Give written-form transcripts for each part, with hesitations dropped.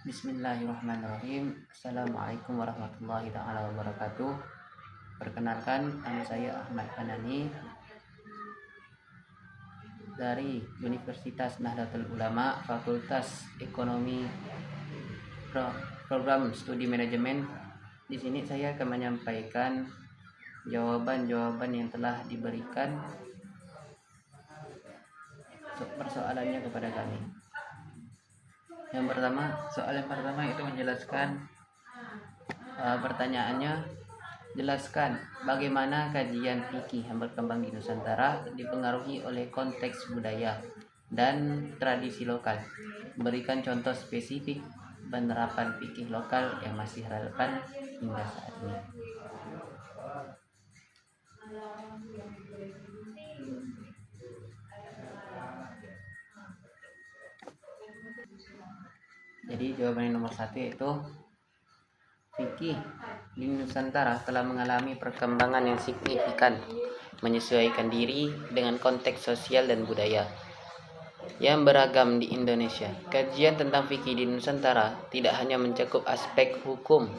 Bismillahirrahmanirrahim. Assalamualaikum warahmatullahi taala wabarakatuh. Perkenalkan, nama saya Ahmad Fanani dari Universitas Nahdlatul Ulama, Fakultas Ekonomi, Program Studi Manajemen. Di sini saya akan menyampaikan jawaban-jawaban yang telah diberikan persoalannya kepada kami. Soal yang pertama itu menjelaskan pertanyaannya, jelaskan bagaimana kajian fikih yang berkembang di Nusantara dipengaruhi oleh konteks budaya dan tradisi lokal. Berikan contoh spesifik penerapan fikih lokal yang masih relevan hingga saat ini. Jadi jawaban yang nomor 1 yaitu fikih di Nusantara telah mengalami perkembangan yang signifikan, menyesuaikan diri dengan konteks sosial dan budaya yang beragam di Indonesia. Kajian tentang fikih di Nusantara tidak hanya mencakup aspek hukum,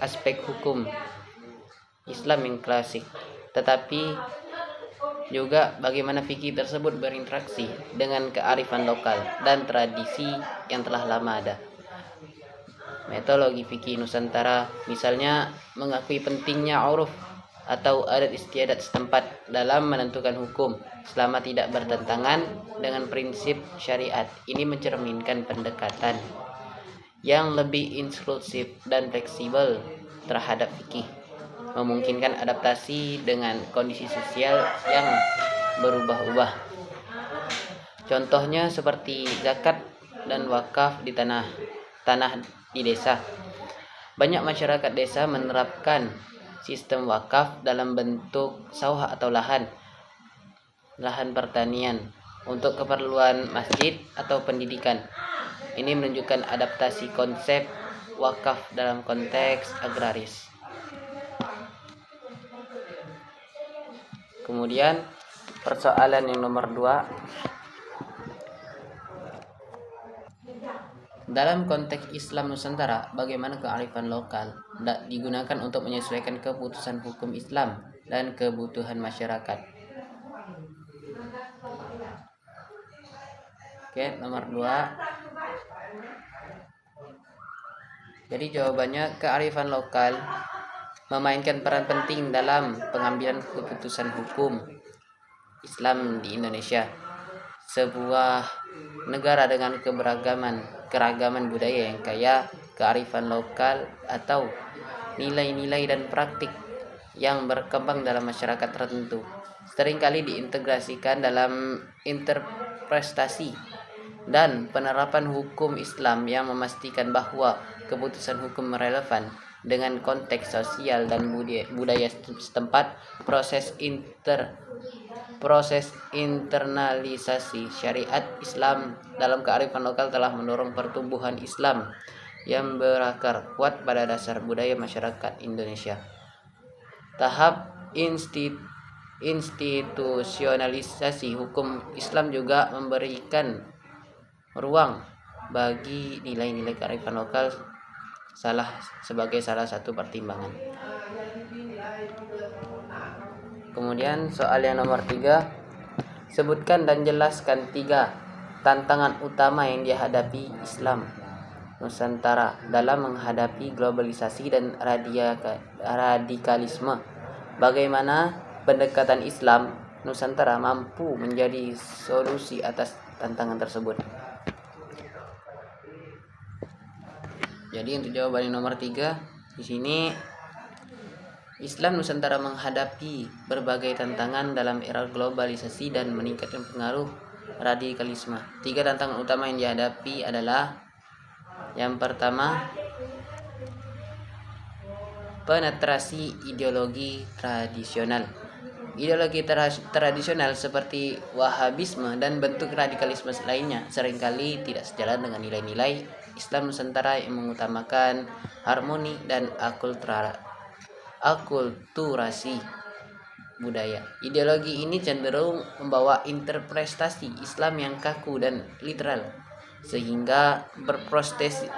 aspek hukum Islam yang klasik, tetapi juga bagaimana fikih tersebut berinteraksi dengan kearifan lokal dan tradisi yang telah lama ada. Metodologi fikih Nusantara misalnya mengakui pentingnya uruf atau adat istiadat setempat dalam menentukan hukum selama tidak bertentangan dengan prinsip syariat. Ini mencerminkan pendekatan yang lebih inklusif dan fleksibel terhadap fikih, memungkinkan adaptasi dengan kondisi sosial yang berubah-ubah. Contohnya seperti zakat dan wakaf di tanah di desa. Banyak masyarakat desa menerapkan sistem wakaf dalam bentuk sawah atau lahan pertanian untuk keperluan masjid atau pendidikan. Ini menunjukkan adaptasi konsep wakaf dalam konteks agraris. Kemudian persoalan yang nomor 2, dalam konteks Islam Nusantara, bagaimana kearifan lokal digunakan untuk menyesuaikan keputusan hukum Islam dan kebutuhan masyarakat? Oke, nomor 2. Jadi jawabannya, kearifan lokal memainkan peran penting dalam pengambilan keputusan hukum Islam di Indonesia, sebuah negara dengan keragaman budaya yang kaya. Kearifan lokal atau nilai-nilai dan praktik yang berkembang dalam masyarakat tertentu seringkali diintegrasikan dalam interpretasi dan penerapan hukum Islam yang memastikan bahwa keputusan hukum relevan dengan konteks sosial dan budaya setempat. Proses internalisasi syariat Islam dalam kearifan lokal telah mendorong pertumbuhan Islam yang berakar kuat pada dasar budaya masyarakat Indonesia. Tahap institusionalisasi hukum Islam juga memberikan ruang bagi nilai-nilai kearifan lokal sebagai salah satu pertimbangan. Kemudian soal yang nomor 3, sebutkan dan jelaskan 3 tantangan utama yang dihadapi Islam Nusantara dalam menghadapi globalisasi dan radikalisme. Bagaimana pendekatan Islam Nusantara mampu menjadi solusi atas tantangan tersebut? Jadi untuk jawaban yang nomor 3, di sini Islam Nusantara menghadapi berbagai tantangan dalam era globalisasi dan meningkatkan pengaruh radikalisme. 3 tantangan utama yang dihadapi adalah: yang pertama, penetrasi ideologi tradisional. Ideologi tradisional seperti Wahabisme dan bentuk radikalisme lainnya seringkali tidak sejalan dengan nilai-nilai Islam Nusantara yang mengutamakan harmoni dan akulturasi. budaya. Ideologi ini cenderung membawa interpretasi Islam yang kaku dan literal, sehingga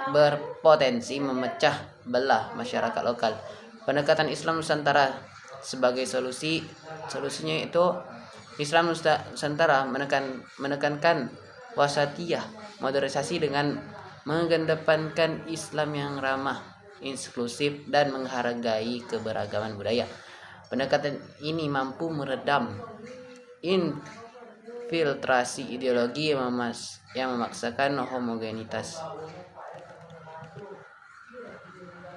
berpotensi memecah belah masyarakat lokal. Pendekatan Islam Nusantara sebagai solusinya itu Islam Nusantara menekankan wasatiyah, modernisasi dengan mengedepankan Islam yang ramah, inklusif dan menghargai keberagaman budaya. Pendekatan ini mampu meredam infiltrasi ideologi yang memaksakan homogenitas.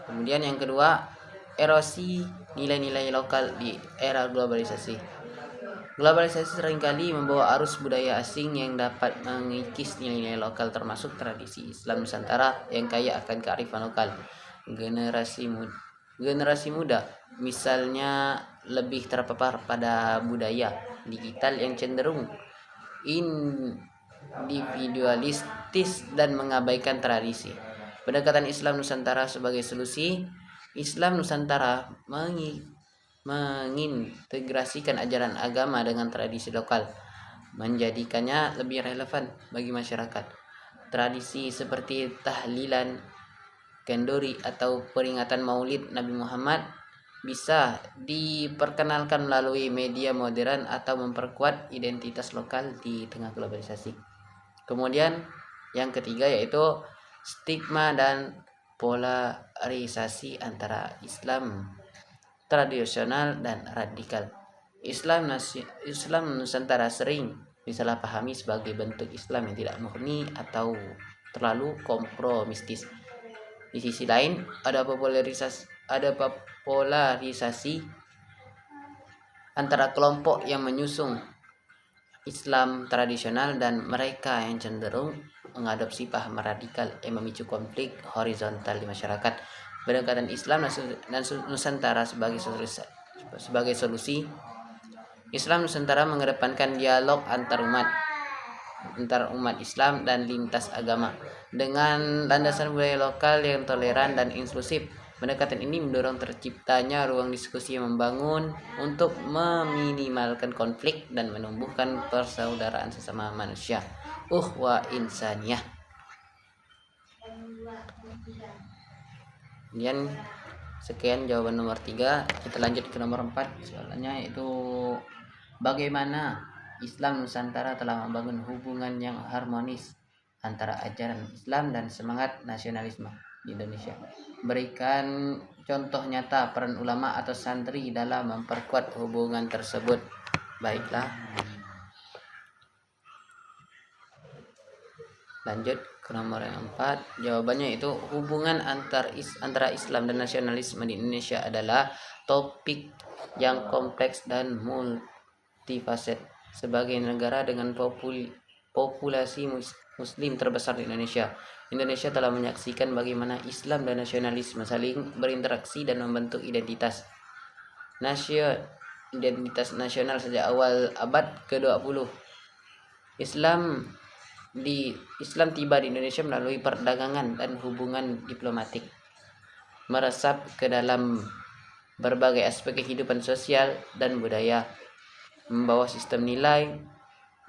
Kemudian yang kedua, erosi nilai-nilai lokal di era globalisasi. Globalisasi seringkali membawa arus budaya asing yang dapat mengikis nilai-nilai lokal, termasuk tradisi Islam Nusantara yang kaya akan kearifan lokal. Generasi muda misalnya lebih terpapar pada budaya digital yang cenderung individualistis dan mengabaikan tradisi. Pendekatan Islam Nusantara sebagai solusi, Islam Nusantara mengintegrasikan ajaran agama dengan tradisi lokal, menjadikannya lebih relevan bagi masyarakat. Tradisi seperti tahlilan, kenduri atau peringatan Maulid Nabi Muhammad bisa diperkenalkan melalui media modern atau memperkuat identitas lokal di tengah globalisasi. Kemudian yang ketiga yaitu stigma dan polarisasi antara Islam tradisional dan radikal. Islam Nusantara sering disalahpahami sebagai bentuk Islam yang tidak murni atau terlalu kompromistis. Di sisi lain, ada polarisasi antara kelompok yang menyusung Islam tradisional dan mereka yang cenderung mengadopsi paham radikal yang memicu konflik horizontal di masyarakat. Pendekatan Islam Nusantara sebagai solusi, Islam Nusantara mengedepankan dialog antar umat Islam dan lintas agama dengan landasan budaya lokal yang toleran dan inklusif. Pendekatan ini mendorong terciptanya ruang diskusi yang membangun untuk meminimalkan konflik dan menumbuhkan persaudaraan sesama manusia. Uhwa insaniyah. Kemudian sekian jawaban nomor 3. Kita lanjut ke nomor 4 soalnya, yaitu bagaimana Islam Nusantara telah membangun hubungan yang harmonis antara ajaran Islam dan semangat nasionalisme di Indonesia. Berikan contoh nyata peran ulama atau santri dalam memperkuat hubungan tersebut. Baiklah. Lanjut ke nomor yang 4. Jawabannya itu hubungan antara Islam dan nasionalisme di Indonesia adalah topik yang kompleks dan multifaset. Sebagai negara dengan populasi muslim terbesar di Indonesia telah menyaksikan bagaimana Islam dan nasionalisme saling berinteraksi dan membentuk identitas nasional sejak awal abad ke-20. Islam tiba di Indonesia melalui perdagangan dan hubungan diplomatik, meresap ke dalam berbagai aspek kehidupan sosial dan budaya, membawa sistem nilai,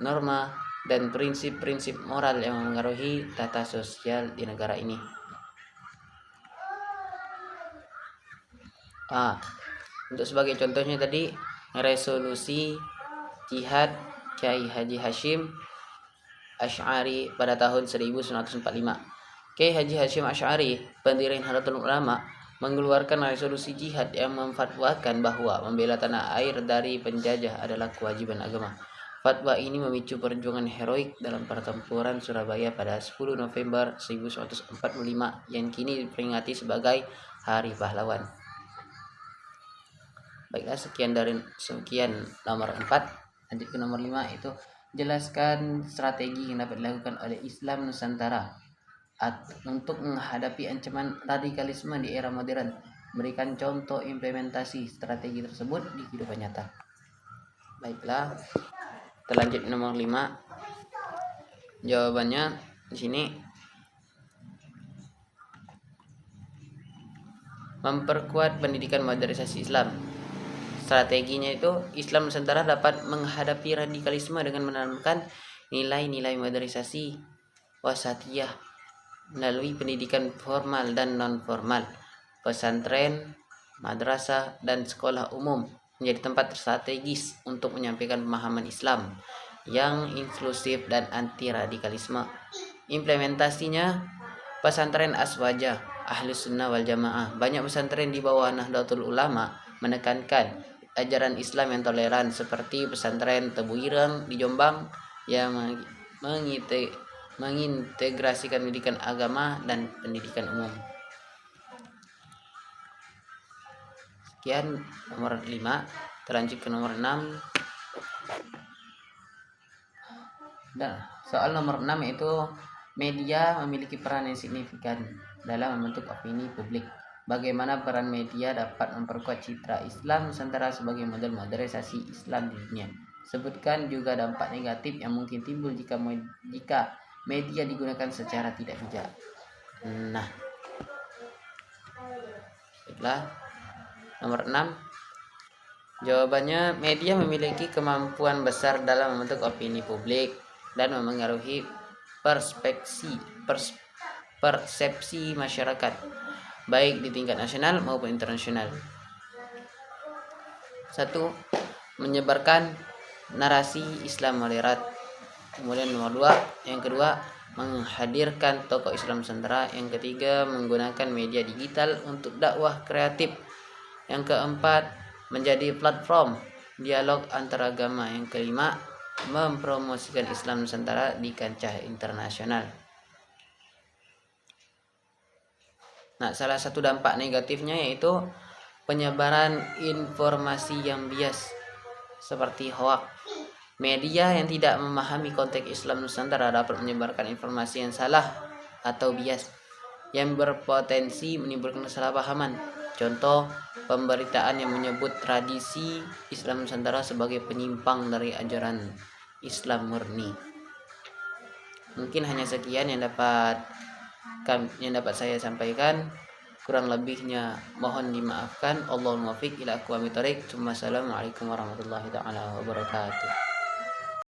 norma, dan prinsip-prinsip moral yang mengaruhi tata sosial di negara ini. Untuk sebagai contohnya tadi, resolusi jihad Kiai Haji Hashim Asy'ari pada tahun 1945. Kiai Haji Hashim Asy'ari, pendiri Nahdlatul Ulama, mengeluarkan resolusi jihad yang memfatwakan bahwa membela tanah air dari penjajah adalah kewajiban agama. Fatwa ini memicu perjuangan heroik dalam pertempuran Surabaya pada 10 November 1945 yang kini diperingati sebagai Hari Pahlawan. Baiklah, sekian nomor 4. Lanjut ke nomor 5, itu jelaskan strategi yang dapat dilakukan oleh Islam Nusantara untuk menghadapi ancaman radikalisme di era modern. Berikan contoh implementasi strategi tersebut di kehidupan nyata. Baiklah, kita lanjut nomor 5. Jawabannya di sini, memperkuat pendidikan modernisasi Islam. Strateginya itu Islam Nusantara dapat menghadapi radikalisme dengan menanamkan nilai-nilai modernisasi wasatiyah melalui pendidikan formal dan non formal. Pesantren, madrasah, dan sekolah umum menjadi tempat strategis untuk menyampaikan pemahaman Islam yang inklusif dan anti radikalisme. Implementasinya, pesantren Aswaja Ahlus Sunnah wal Jamaah. Banyak pesantren di bawah Nahdlatul Ulama menekankan ajaran Islam yang toleran, seperti pesantren Tebu Ireng di Jombang yang mengintegrasikan pendidikan agama dan pendidikan umum. Sekian nomor 5, terlanjut ke nomor 6. Nah, soal nomor 6 yaitu media memiliki peran yang signifikan dalam membentuk opini publik. Bagaimana peran media dapat memperkuat citra Islam Nusantara sebagai model modernisasi Islam di dunia? Sebutkan juga dampak negatif yang mungkin timbul jika media digunakan secara tidak bijak. Nah, baiklah. Nomor 6. Jawabannya, media memiliki kemampuan besar dalam membentuk opini publik dan memengaruhi persepsi masyarakat, baik di tingkat nasional maupun internasional. 1. Menyebarkan narasi Islam moderat. Kemudian nomor 2, yang kedua, menghadirkan tokoh Islam Nusantara. Yang ketiga, menggunakan media digital untuk dakwah kreatif. Yang keempat, menjadi platform dialog antaragama. Yang kelima, mempromosikan Islam Nusantara di kancah internasional. Nah, salah satu dampak negatifnya yaitu penyebaran informasi yang bias seperti hoak. Media yang tidak memahami konteks Islam Nusantara dapat menyebarkan informasi yang salah atau bias yang berpotensi menimbulkan kesalahpahaman. Contoh, pemberitaan yang menyebut tradisi Islam Nusantara sebagai penyimpang dari ajaran Islam murni. Mungkin hanya sekian yang dapat saya sampaikan. Kurang lebihnya mohon dimaafkan. Allahumma muwaffiq ila aqwamit thoriq. Assalamualaikum warahmatullahi taala wabarakatuh.